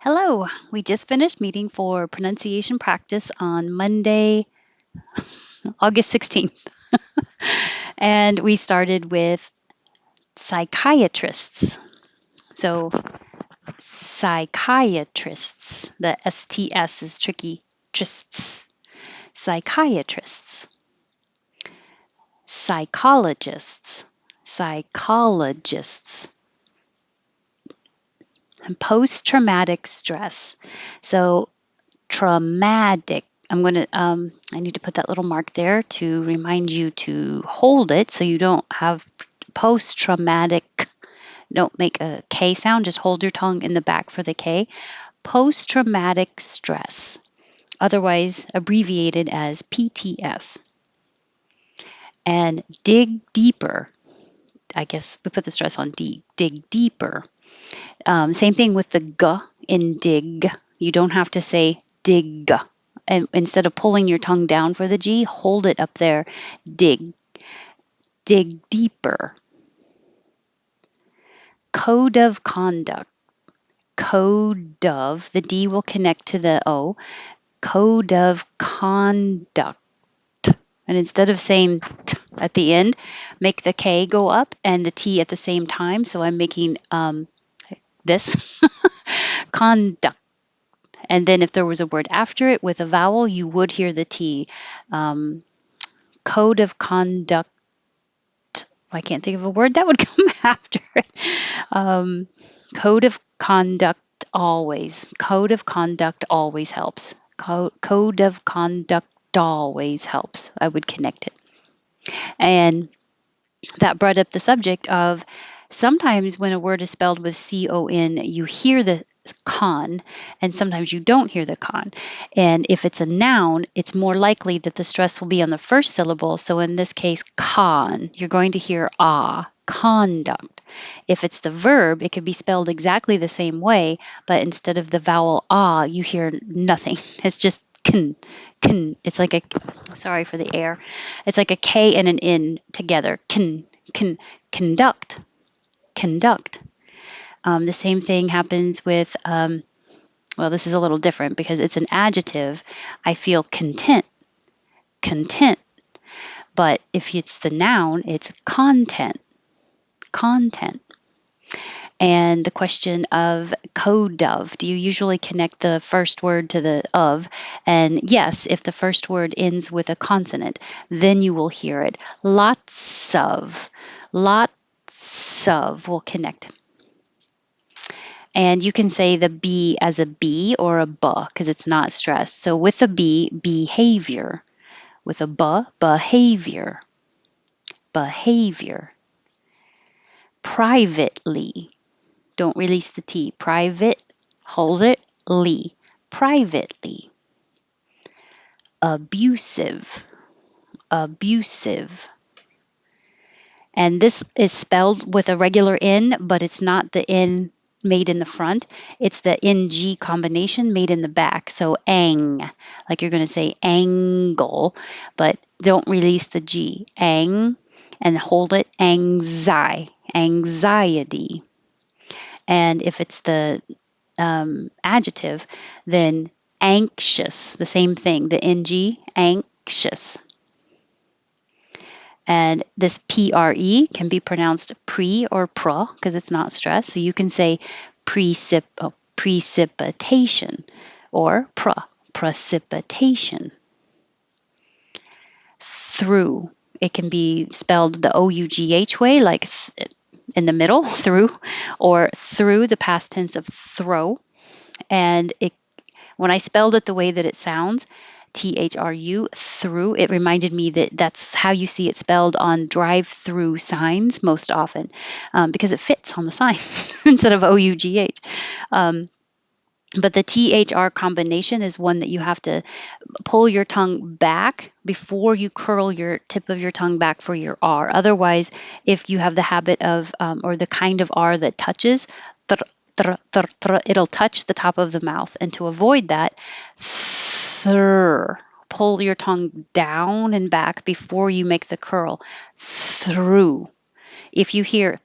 Hello, we just finished meeting for pronunciation practice on Monday, August 16th. And we started with psychiatrists. So, psychiatrists, the STS is tricky. Trists. Psychiatrists, psychologists, psychologists, and post traumatic stress. So, traumatic. I need to put that little mark there to remind you to hold it so you don't have post traumatic. Don't make a K sound, just hold your tongue in the back for the K. Post traumatic stress, otherwise abbreviated as PTS. And dig deeper. I guess we put the stress on D. Dig deeper. Same thing with the G in dig. You don't have to say dig. And instead of pulling your tongue down for the G, hold it up there. Dig. Dig deeper. Code of conduct. Code of, the D will connect to the O. Code of conduct. And instead of saying t at the end, make the K go up and the T at the same time. So I'm making this conduct. And then if there was a word after it with a vowel, you would hear the T. Um, Code of conduct. I can't think of a word that would come after it. Um, Code of conduct always. Code of conduct always helps. Code of conduct always helps. I would connect it. And that brought up the subject of sometimes when a word is spelled with con, you hear the con, and sometimes you don't hear the con. And if it's a noun, it's more likely that the stress will be on the first syllable. So in this case, con, you're going to hear ah, conduct. If it's the verb, it could be spelled exactly the same way, but instead of the vowel ah, you hear nothing. It's just can. It's like a, sorry for the air. It's like a K and an N together. Can conduct, conduct. The same thing happens with, well, this is a little different because it's an adjective. I feel content, content. But if it's the noun, it's content, content. And the question of code of, do you usually connect the first word to the of? And yes, if the first word ends with a consonant, then you will hear it. Lots of will connect. And you can say the B as a B or a B because it's not stressed. So with a B, behavior. With a B, behavior. Behavior. Privately. Don't release the T. Private, hold it, ly. Privately. Abusive. Abusive. And this is spelled with a regular N, but it's not the N made in the front. It's the NG combination made in the back. So ang, like you're going to say angle, but don't release the G. Ang, and hold it, anxiety. Anxiety. And if it's the adjective, then anxious, the same thing, the ng, anxious. And this pre can be pronounced pre or pro because it's not stressed. So you can say precipitation or precipitation. Through. It can be spelled the OUGH way, like in the middle, through, or through, the past tense of throw. And when I spelled it the way that it sounds, THRU, through, it reminded me that that's how you see it spelled on drive-through signs most often because it fits on the sign instead of OUGH. But the THR combination is one that you have to pull your tongue back before you curl your tip of your tongue back for your R. Otherwise, if you have the habit of, or the kind of R that touches, it'll touch the top of the mouth. And to avoid that, pull your tongue down and back before you make the curl. Through. If you hear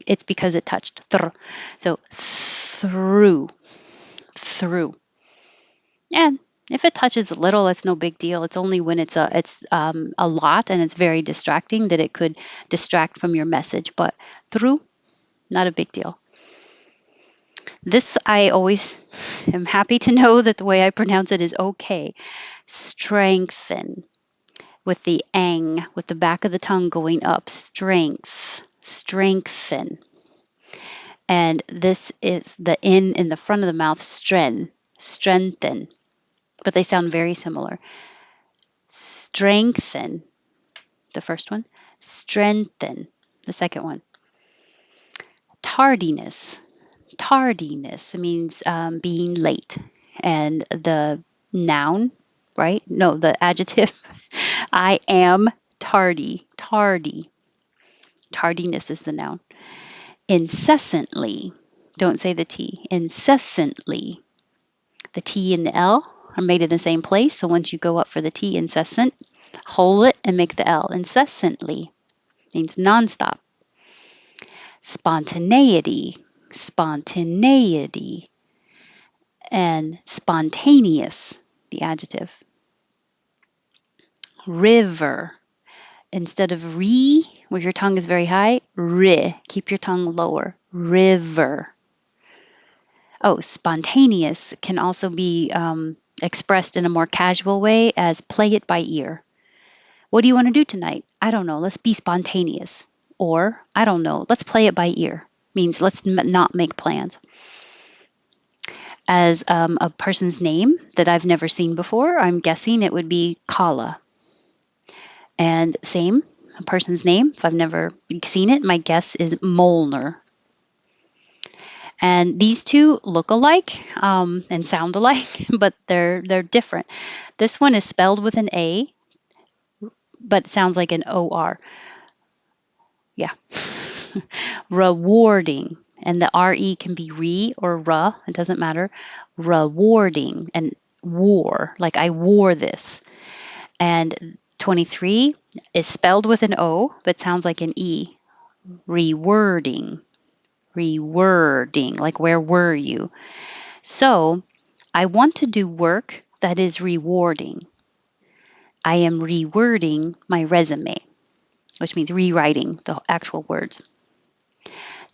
it's because it touched. So through. through. And if it touches a little, it's no big deal. It's only when it's a lot and it's very distracting that it could distract from your message. But through, not a big deal. This I always am happy to know that the way I pronounce it is okay. Strengthen with the ang, with the back of the tongue going up. Strength, strengthen. And this is the in the front of the mouth, strengthen. But they sound very similar. Strengthen, the first one. Strengthen, the second one. Tardiness. Tardiness means being late. And the noun, right? No, the adjective. I am tardy. Tardy. Tardiness is the noun. Incessantly. Don't say the T. Incessantly. The T and the L are made in the same place. So once you go up for the T, incessant, hold it and make the L. Incessantly means nonstop. Spontaneity. Spontaneity. And spontaneous, the adjective. River. Instead of re, where your tongue is very high, ri. Keep your tongue lower. River. Oh, spontaneous can also be expressed in a more casual way as play it by ear. What do you want to do tonight? I don't know. Let's be spontaneous. Or, I don't know. Let's play it by ear. Means let's not make plans. As a person's name that I've never seen before, I'm guessing it would be Kala. And same, a person's name, if I've never seen it, my guess is Molnar. And these two look alike and sound alike, but they're different. This one is spelled with an A, but sounds like an OR. Yeah. Rewarding. And the RE can be re or ra, it doesn't matter. Rewarding and war, like I wore this. And 23 is spelled with an O, but sounds like an E. Rewording. Rewording, like where were you? So I want to do work that is rewarding. I am rewording my resume, which means rewriting the actual words.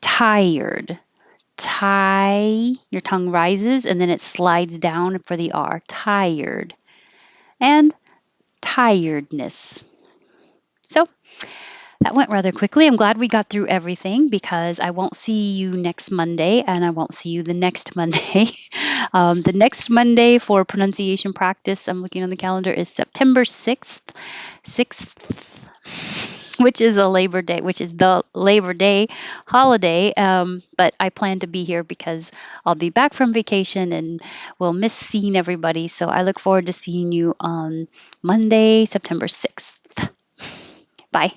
Tired. Tie, your tongue rises and then it slides down for the R. Tired. And tiredness. So that went rather quickly. I'm glad we got through everything because I won't see you next Monday and I won't see you the next Monday. The next Monday for pronunciation practice, I'm looking on the calendar, is September 6th, which is a Labor Day, which is the Labor Day holiday. But I plan to be here because I'll be back from vacation and we'll miss seeing everybody. So I look forward to seeing you on Monday, September 6th. Bye.